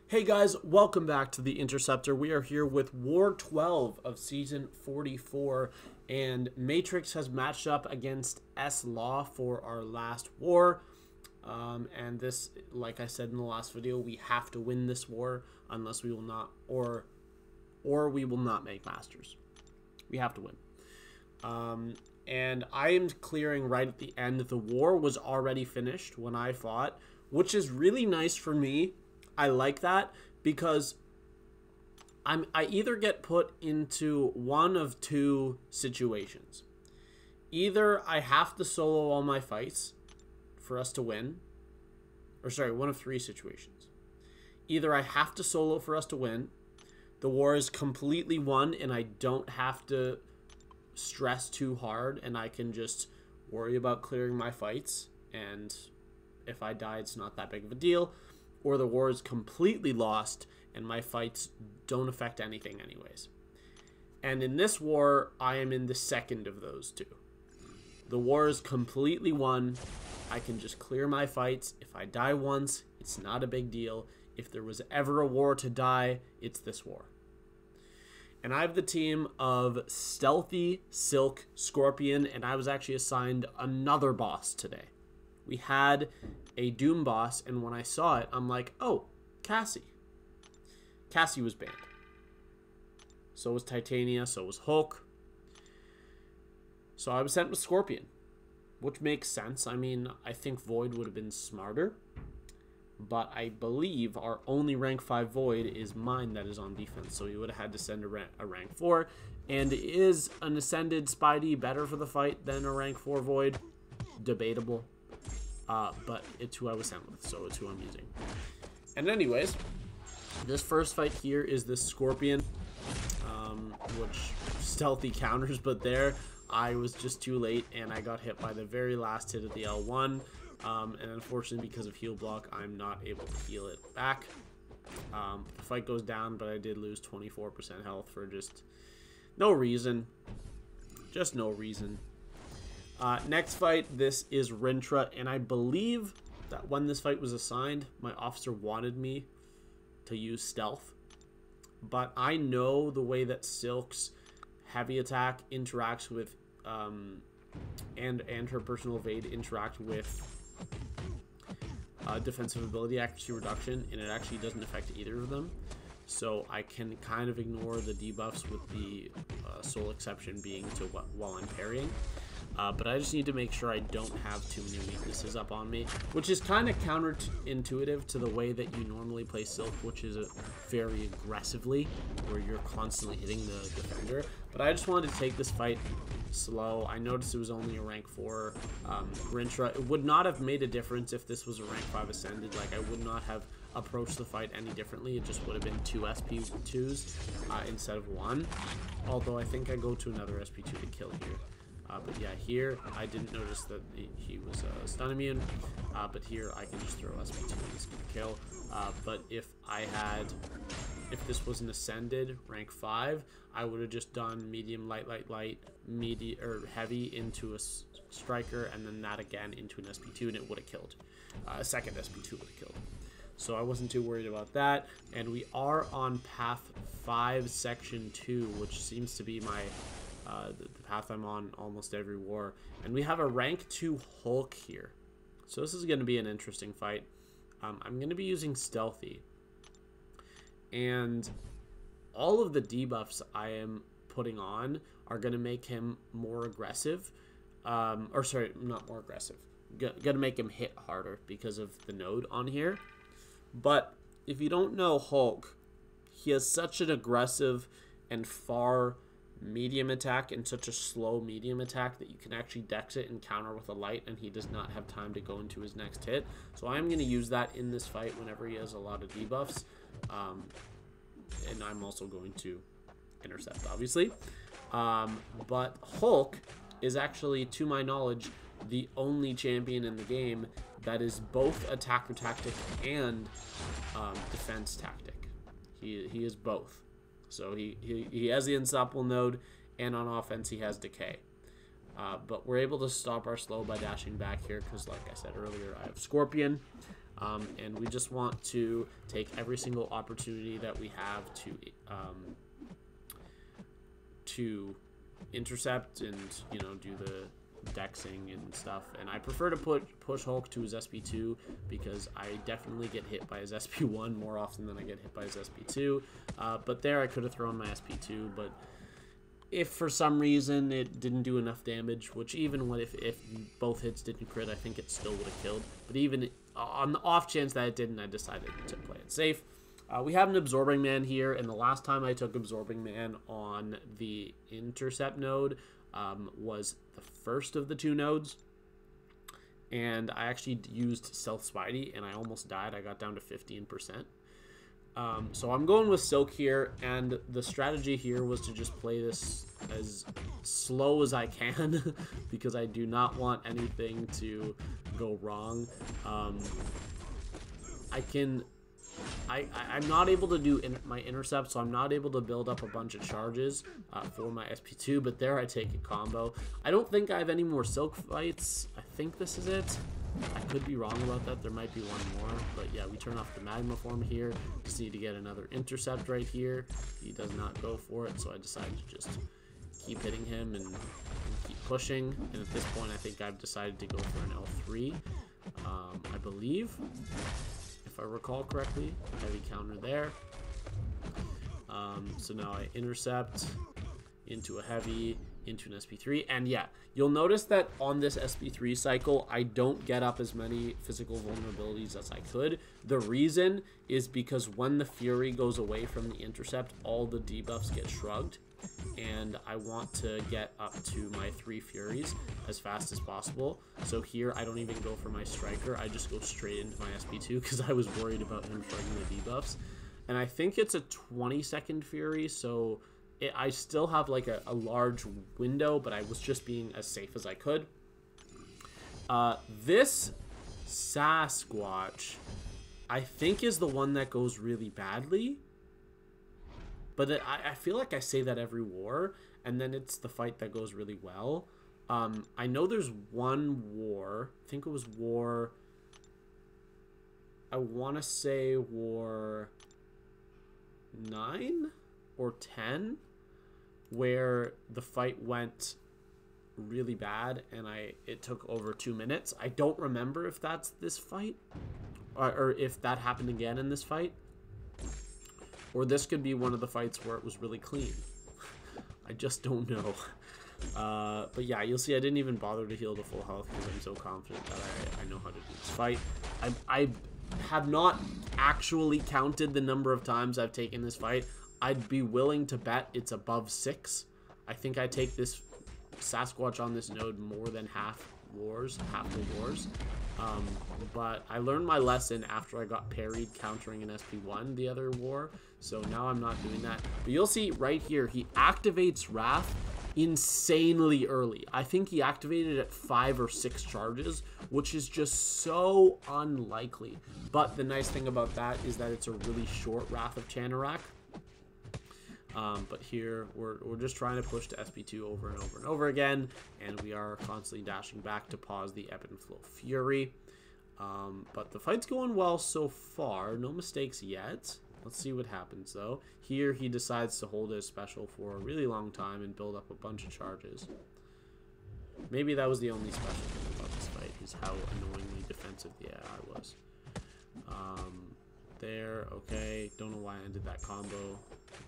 Hey guys, welcome back to The Interceptor. We are here with War 12 of Season 44, and Matrix has matched up against SLaw for our last war. And this, like I said in the last video, we have to win this war, unless we will not, or we will not make Masters. We have to win. And I am clearing right at the end. The war was already finished when I fought, which is really nice for me. I like that because I either get put into one of two situations. Either I have to solo all my fights for us to win, or sorry, one of three situations. Either I have to solo for us to win, the war is completely won and I don't have to stress too hard and I can just worry about clearing my fights, and if I die it's not that big of a deal. Or the war is completely lost and my fights don't affect anything anyways. And in this war, I am in the second of those two. The war is completely won. I can just clear my fights. If I die once, it's not a big deal. If there was ever a war to die, it's this war. And I have the team of Stealthy, Silk, Scorpion, and I was actually assigned another boss today. We had a Doom boss, and when I saw it, I'm like, oh, Cassie. Cassie was banned. So was Titania, so was Hulk. So I was sent with Scorpion, which makes sense. I mean, I think Void would have been smarter, but I believe our only rank 5 Void is mine that is on defense, so he would have had to send a rank 4. And is an Ascended Spidey better for the fight than a rank 4 Void? Debatable. But it's who I was sent with, so it's who I'm using. And anyways, this first fight here is this Scorpion, which Stealthy counters, but there I was just too late and I got hit by the very last hit of the L1. And unfortunately, because of heal block, I'm not able to heal it back. The fight goes down, but I did lose 24% health for just no reason. Just no reason. Next fight, this is Rintrah, and I believe that when this fight was assigned, my officer wanted me to use stealth, but I know the way that Silk's heavy attack interacts with, and her personal evade interact with defensive ability accuracy reduction, and it actually doesn't affect either of them. So I can kind of ignore the debuffs, with the sole exception being to while I'm parrying. But I just need to make sure I don't have too many weaknesses up on me, which is kind of counterintuitive to the way that you normally play Silk, which is very aggressively, where you're constantly hitting the defender. But I just wanted to take this fight slow. I noticed it was only a rank 4 Rintrah. It would not have made a difference if this was a rank 5 Ascended. Like, I would not have approached the fight any differently. It just would have been 2 SP2s instead of 1. Although I think I go to another SP2 to kill here. But yeah, here I didn't notice that he was stun immune, but here I can just throw SP2 and just get a kill. But if this was an Ascended rank 5, I would have just done medium, light, medium, or heavy into a striker, and then that again into an SP2, and it would have killed. A second SP2 would have killed. So I wasn't too worried about that. And we are on path 5, section 2, which seems to be my the path I'm on almost every war. And we have a rank 2 Hulk here. So this is going to be an interesting fight. I'm going to be using Stealthy. And all of the debuffs I am putting on are going to make him more aggressive. Or sorry, not more aggressive. Going to make him hit harder because of the node on here. But if you don't know Hulk, he has such an aggressive and far medium attack and such a slow medium attack that you can actually dex it and counter with a light, and he does not have time to go into his next hit. So I'm going to use that in this fight whenever he has a lot of debuffs, and I'm also going to intercept, obviously. But Hulk is actually, to my knowledge, the only champion in the game that is both attacker tactic and defense tactic. He is both. So he has the unstoppable node, and on offense he has decay. But we're able to stop our slow by dashing back here because, like I said earlier, I have Scorpion. And we just want to take every single opportunity that we have to intercept and, you know, do the dexing and stuff. And I prefer to push Hulk to his SP2 because I definitely get hit by his SP1 more often than I get hit by his SP2. But there I could have thrown my SP2, but if for some reason it didn't do enough damage, which even if both hits didn't crit, I think it still would have killed. But even on the off chance that it didn't, I decided to play it safe. We have an Absorbing Man here, and the last time I took Absorbing Man on the Intercept node was the first of the 2 nodes. And I actually used Stealth Spidey, and I almost died. I got down to 15%. So I'm going with Silk here, and the strategy here was to just play this as slow as I can because I do not want anything to go wrong. I'm not able to do my intercept, so I'm not able to build up a bunch of charges for my SP2, but there I take a combo. I don't think I have any more Silk fights. I think this is it. I could be wrong about that. There might be one more, but yeah, we turn off the Magma Form here. Just need to get another intercept right here. He does not go for it, so I decided to just keep hitting him and keep pushing. And at this point, I think I've decided to go for an L3, I believe, if I recall correctly. Heavy counter there. So now I intercept into a heavy, into an SP3, and yeah, you'll notice that on this SP3 cycle, I don't get up as many physical vulnerabilities as I could. The reason is because when the Fury goes away from the intercept, all the debuffs get shrugged, and I want to get up to my 3 Furies as fast as possible. So here, I don't even go for my Striker, I just go straight into my SP2 because I was worried about him shrugging the debuffs. And I think it's a 20-second Fury, so I still have like a large window, but I was just being as safe as I could. This Sasquatch, I think, is the one that goes really badly. But I feel like I say that every war, and then it's the fight that goes really well. I know there's one war. I think it was war... I want to say war 9 or 10, where the fight went really bad and it took over 2 minutes. I don't remember if that's this fight or if that happened again in this fight, or this could be one of the fights where it was really clean. I just don't know. But yeah, you'll see I didn't even bother to heal to full health because I'm so confident that I know how to do this fight. I have not actually counted the number of times I've taken this fight. I'd be willing to bet it's above 6. I think I take this Sasquatch on this node more than half the wars. But I learned my lesson after I got parried countering an SP1 the other war, so now I'm not doing that. But you'll see right here, he activates Wrath insanely early. I think he activated at 5 or 6 charges, which is just so unlikely. But the nice thing about that is that it's a really short Wrath of Chanarak. But here, we're just trying to push to SP2 over and over and over again, and we are constantly dashing back to pause the Ebb and Flow Fury. But the fight's going well so far, no mistakes yet. Let's see what happens, though. Here, he decides to hold his special for a really long time and build up a bunch of charges. Maybe that was the only special thing about this fight, is how annoyingly defensive the AI was. There, okay. Don't know why I ended that combo,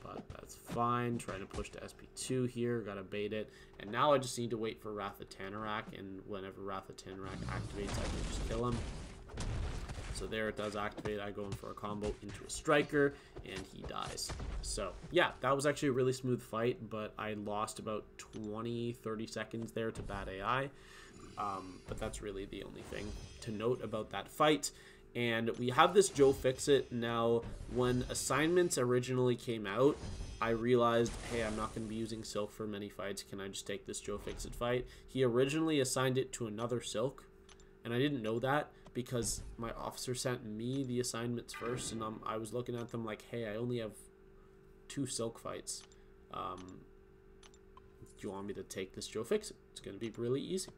but that's fine. Trying to push to SP2 here. Gotta bait it. And now I just need to wait for Wrath of Tanarak, and whenever Wrath of Tanarak activates, I can just kill him. So there it does activate. I go in for a combo into a Striker, and he dies. So, yeah, that was actually a really smooth fight, but I lost about 20-30 seconds there to bad AI. But that's really the only thing to note about that fight. And we have this Joe Fixit. Now, when assignments originally came out, I realized, hey, I'm not going to be using Silk for many fights. Can I just take this Joe Fixit fight? He originally assigned it to another Silk, and I didn't know that because my officer sent me the assignments first, and I was looking at them like, hey, I only have 2 Silk fights. Do you want me to take this Joe Fixit? It's going to be really easy.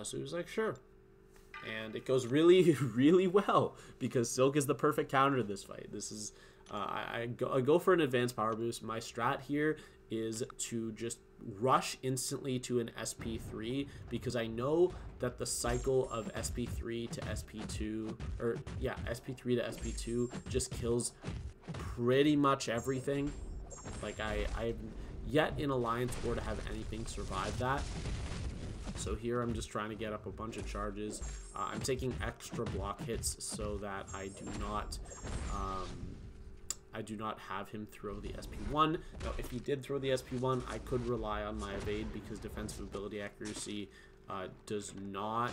So he was like, sure. And it goes really, really well because Silk is the perfect counter to this fight. This is, I go for an advanced power boost. My strat here is to just rush instantly to an SP3 because I know that the cycle of SP3 to SP2, or yeah, SP3 to SP2 just kills pretty much everything. Like I've yet in Alliance War to have anything survive that. So here I'm just trying to get up a bunch of charges. I'm taking extra block hits so that I do not have him throw the SP1. Now, if he did throw the SP1, I could rely on my evade because defensive ability accuracy does not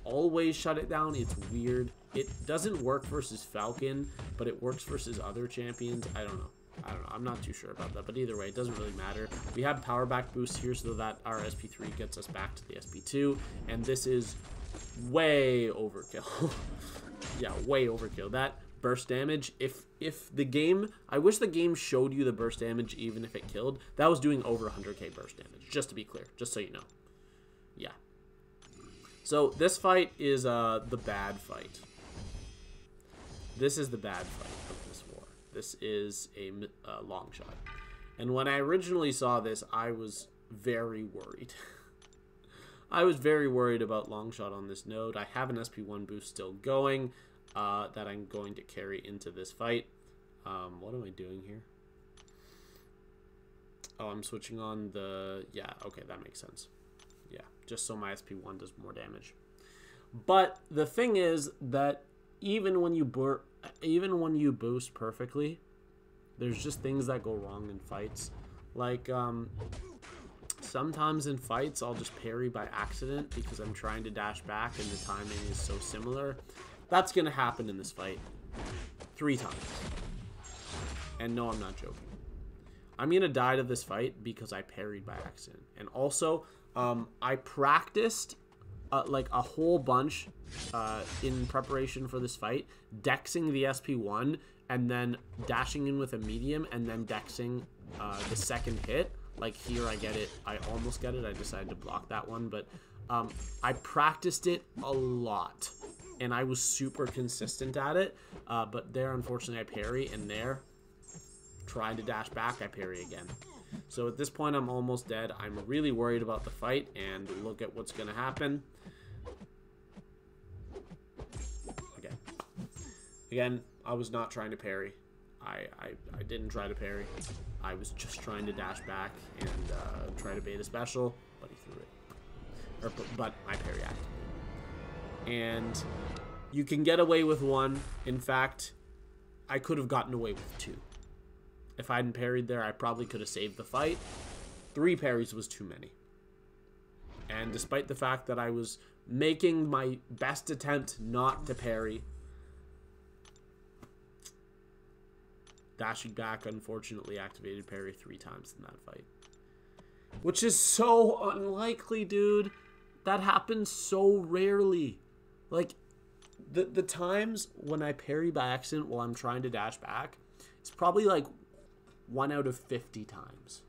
always shut it down. It's weird. It doesn't work versus Falcon, but it works versus other champions. I don't know. I'm not too sure about that, but either way, it doesn't really matter. We have power back boost here so that our SP3 gets us back to the SP2, and this is way overkill. Yeah, way overkill. That burst damage, if the game, I wish the game showed you the burst damage even if it killed. That was doing over 100k burst damage, just to be clear, just so you know. Yeah. So this fight is the bad fight. This is the bad fight of this war. This is a long shot. And when I originally saw this, I was very worried. I was very worried about Longshot on this node. I have an SP1 boost still going that I'm going to carry into this fight. What am I doing here? Oh, I'm switching on the... Yeah, okay, that makes sense. Yeah, just so my SP1 does more damage. But the thing is that even when you boost perfectly, there's just things that go wrong in fights. Like, sometimes in fights, I'll just parry by accident because I'm trying to dash back and the timing is so similar. That's going to happen in this fight 3 times. And no, I'm not joking. I'm going to die to this fight because I parried by accident. And also, I practiced like a whole bunch in preparation for this fight, dexing the SP1 and then dashing in with a medium and then dexing the second hit. Like here I get it, I almost get it, I decided to block that one, but I practiced it a lot and I was super consistent at it, but there unfortunately I parry, and there, trying to dash back, I parry again. So at this point I'm almost dead. I'm really worried about the fight, and look at what's gonna happen. Okay. Again, I was not trying to parry. I didn't try to parry. I was just trying to dash back and try to bait a special, but he threw it. But I parry activated. And you can get away with 1. In fact, I could have gotten away with 2. If I hadn't parried there, I probably could have saved the fight. 3 parries was too many. And despite the fact that I was making my best attempt not to parry, dashing back unfortunately activated parry 3 times in that fight. Which is so unlikely, dude. That happens so rarely. Like, the times when I parry by accident while I'm trying to dash back, it's probably like 1 out of 50 times.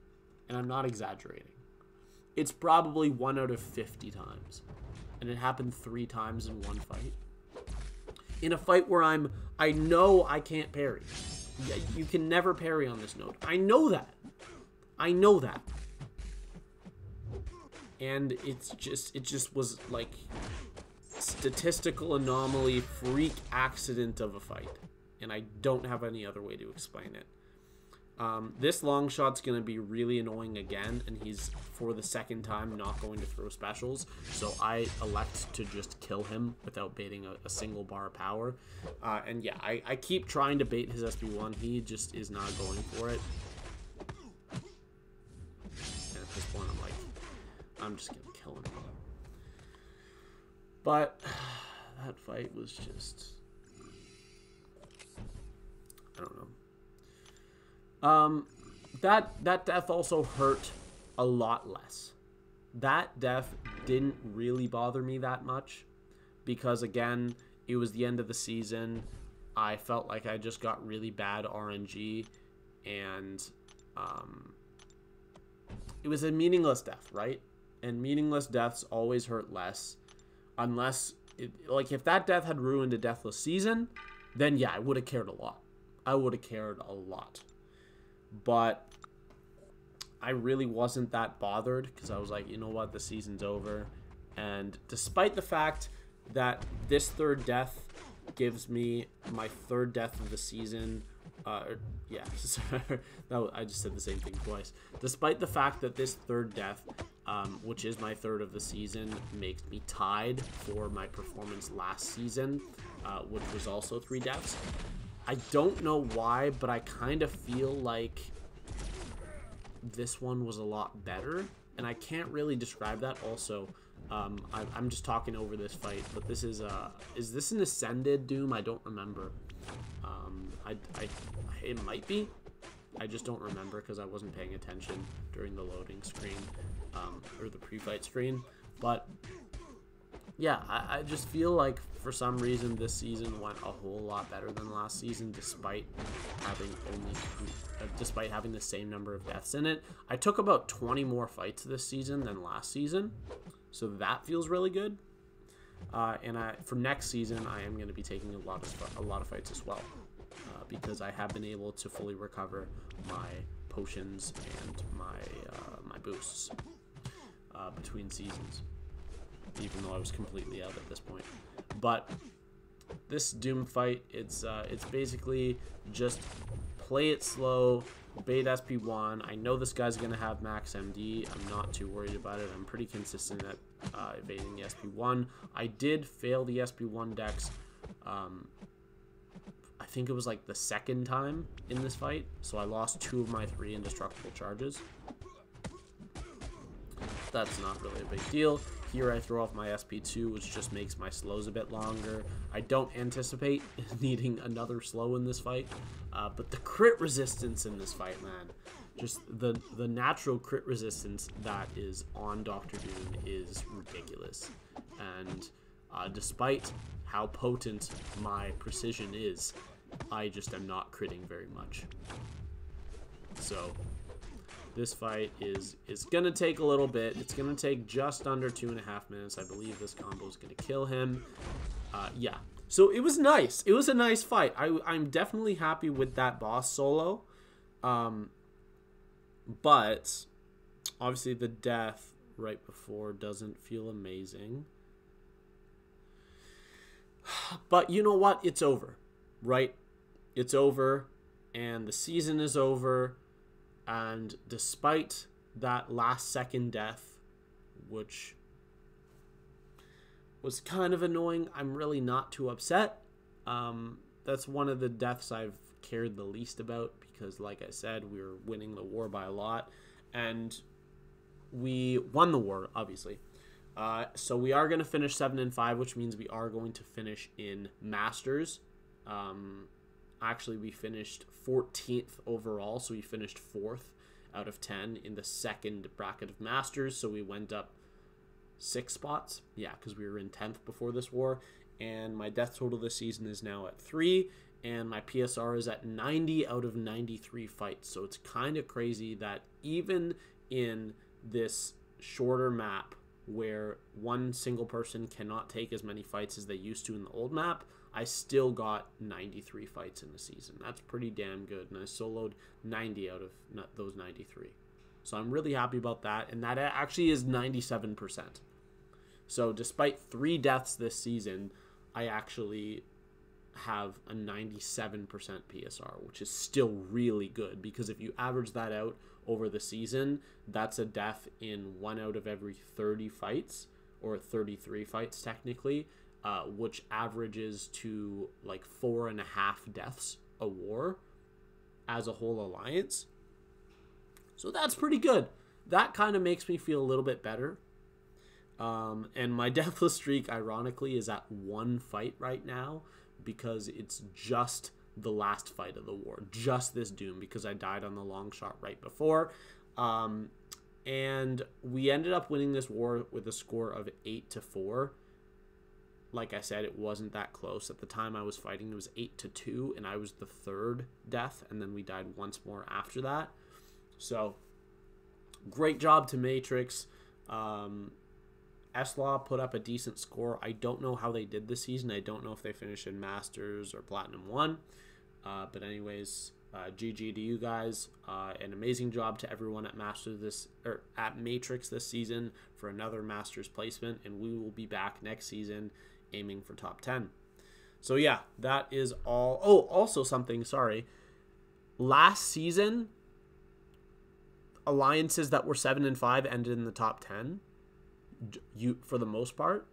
And I'm not exaggerating. It's probably 1 out of 50 times. And it happened 3 times in one fight. In a fight where I know I can't parry. You can never parry on this node. I know that. I know that. And it just was like statistical anomaly, freak accident of a fight. And I don't have any other way to explain it. This long shot's going to be really annoying again, and he's, for the second time, not going to throw specials, so I elect to just kill him without baiting a single bar of power. And yeah, I keep trying to bait his SP1, he just is not going for it. And at this point, I'm like, I'm just going to kill him. But that fight was just, I don't know. That death also hurt a lot less. That death didn't really bother me that much because, again, it was the end of the season. I felt like I just got really bad RNG, and it was a meaningless death, right? And meaningless deaths always hurt less. unless, like, if that death had ruined a Deathless season, then yeah, I would have cared a lot. I would have cared a lot. But I really wasn't that bothered because I was like, you know what, the season's over. And despite the fact that this third death gives me my third death of the season, yeah, I just said the same thing twice. Despite the fact that this third death, which is my third of the season, makes me tied for my performance last season, which was also 3 deaths. I don't know why, but I kind of feel like this one was a lot better, and I can't really describe that. Also, I'm just talking over this fight, but this is this an Ascended Doom? I don't remember. It might be. I just don't remember because I wasn't paying attention during the loading screen, or the pre-fight screen. But yeah, I just feel like for some reason this season went a whole lot better than last season, despite having the same number of deaths in it. I took about 20 more fights this season than last season, so that feels really good. And for next season, I am going to be taking a lot of fights as well, because I have been able to fully recover my potions and my boosts between seasons, even though I was completely out at this point. But this Doom fight, it's basically just play it slow, bait SP1. I know this guy's going to have max MD. I'm not too worried about it. I'm pretty consistent at evading the SP1. I did fail the SP1 dex, I think it was like the second time in this fight, so I lost 2 of my 3 indestructible charges. That's not really a big deal. Here I throw off my SP2, which just makes my slows a bit longer. I don't anticipate needing another slow in this fight, but the crit resistance in this fight, man, just the natural crit resistance that is on Dr. Doom is ridiculous. And despite how potent my precision is, I just am not critting very much. So this fight is gonna take a little bit. It's gonna take just under 2.5 minutes. I believe this combo is gonna kill him. Yeah, so it was nice. It was a nice fight. I'm definitely happy with that boss solo, but obviously the death right before doesn't feel amazing. But you know what? It's over, right? It's over, and the season is over. And despite that last second death, which was kind of annoying, I'm really not too upset. That's one of the deaths I've cared the least about because, like I said, we were winning the war by a lot. And we won the war, obviously. So we are going to finish 7-5, which means we are going to finish in Masters. Actually, we finished 14th overall, so we finished 4th out of 10 in the second bracket of Masters, so we went up 6 spots. Yeah, because we were in 10th before this war, and my death total this season is now at 3, and my PSR is at 90 out of 93 fights, so it's kind of crazy that even in this shorter map, where one single person cannot take as many fights as they used to in the old map, I still got 93 fights in the season. That's pretty damn good, and I soloed 90 out of those 93. So I'm really happy about that, and that actually is 97%. So despite 3 deaths this season, I actually have a 97% PSR, which is still really good, because if you average that out over the season, that's a death in 1 out of every 30 fights, or 33 fights technically, which averages to like 4.5 deaths a war as a whole alliance. So that's pretty good. That kind of makes me feel a little bit better. And my deathless streak, ironically, is at 1 fight right now, because it's just the last fight of the war, just this Doom, because I died on the Longshot right before. And we ended up winning this war with a score of 8-4. Like I said, it wasn't that close. At the time I was fighting, it was 8-2, and I was the 3rd death, and then we died once more after that. So, great job to Matrix. SLaw put up a decent score. I don't know how they did this season. I don't know if they finished in Masters or Platinum 1. But anyways, GG to you guys. An amazing job to everyone at at Matrix this season for another Masters placement, and we will be back next season aiming for top 10. So yeah, that is all. Oh, also something, sorry. Last season, alliances that were 7 and 5 ended in the top 10. For the most part,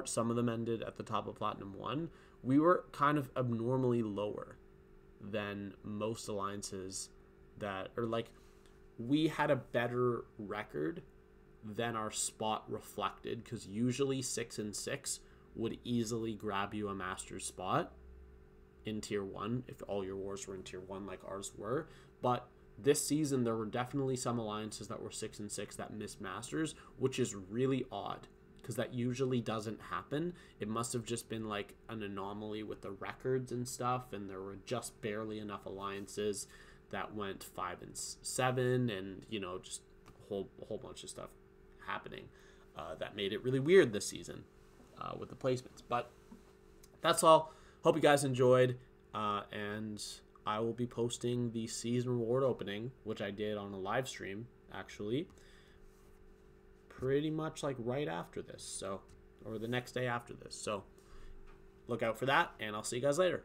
some of them ended at the top of Platinum 1. We were kind of abnormally lower than most alliances we had a better record than our spot reflected, because usually 6 and 6 would easily grab you a Masters spot in Tier 1 if all your wars were in Tier 1 like ours were. But this season, there were definitely some alliances that were 6 and 6 that missed Masters, which is really odd, because that usually doesn't happen. It must have just been like an anomaly with the records and stuff, and there were just barely enough alliances that went 5 and 7, and just a whole bunch of stuff happening that made it really weird this season with the placements. But that's all. Hope you guys enjoyed, and I will be posting the season reward opening, which I did on a live stream actually, pretty much like right after this, or the next day after this. So look out for that, and I'll see you guys later.